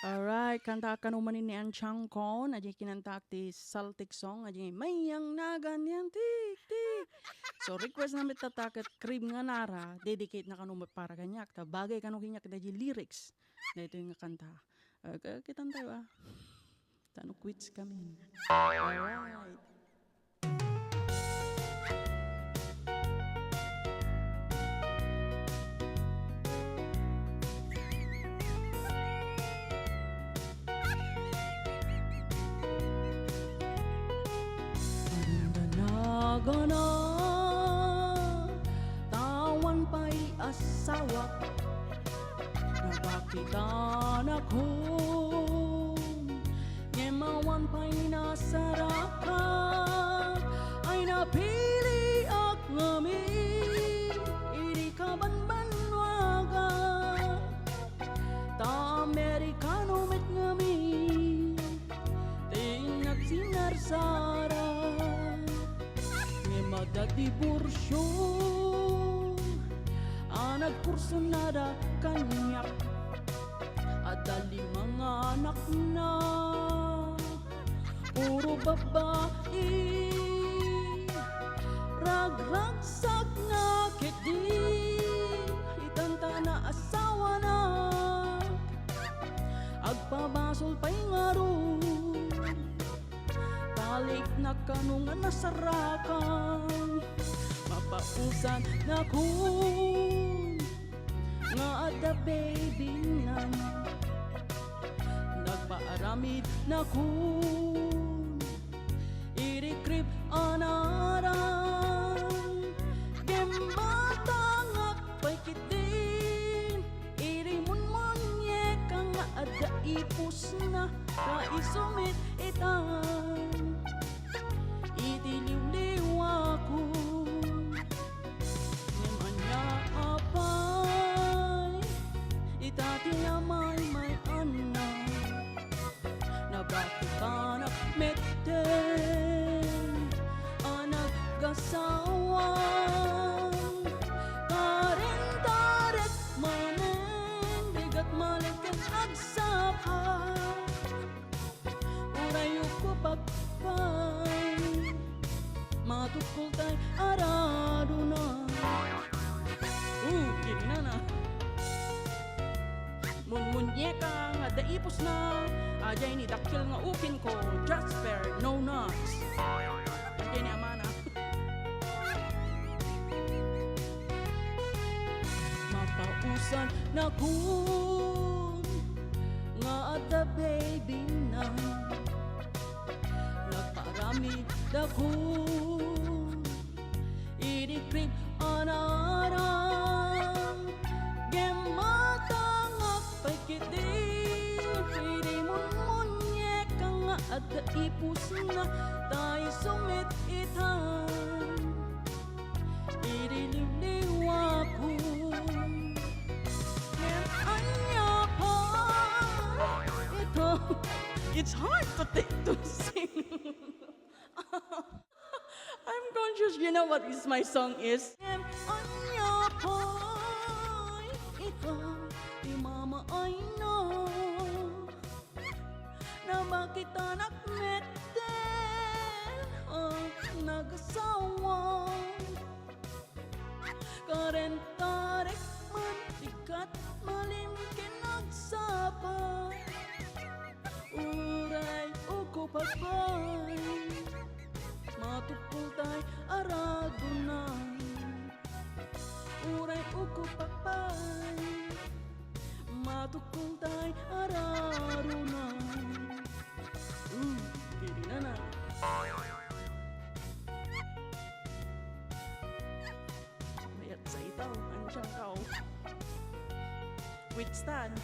Alright, kanta ka naman ni ang Changkon, aji kinantak ti Celtic song, aji mayang na ganyan tik tik. So request namin tataket cream nga nara, dedicate na kanu para kanyak, ta bagay kanu kinyak daji lyrics. Na ito yung kanta. Kitan tayo Tano quits kami. Alright. Andanaga na tawan pa'y asawa nabakitan ako ngemawan pa'y nasarakat ay napili ak ngami idi kabanbanwaga ta Amerikano met ngami tingak sinarsara madadiborsyo anak kurso nada kanyak ada 5 anak na puro babae ragragsak na kedi itanta na asawa na agpabasol pa'y ngaro balik na kanungan nasarakan mapausan na kun nga ada baby nan nagpaaramid na kun irikrip anaran gembatangak pa'y kitin irimunmonye ka nga ada ipus na kaisumit itan itiliw-liw ako Nemanya apay itati namay may anak na bakit anak meten anak gasawang karintaret manen bigat malikan agsapa urayo ko pagpay matukol tay arado na gini na munmunye ka nga daipos na ajay ni dakil nga ukin ko Jasper no nuts kaya ni amana mapausan na kun nga ada baby na nagparami dakun inikrip anarang gematangak pa'y kiti irimunmunye ka nga ada ipus na tayo sumit itan iriliw ako anya pa ito it's hard to sing I'm conscious, you know what is my song is? Anya po'y ikaw, di mama I know na bakit anak meten ang nag-asawa karentarek man ikat malimkin nagsapa uray uko pagpay matukol tay arado na uray uko pakpay matukol tay arado na kiri na mayat sa itaw ang siyang kao withstand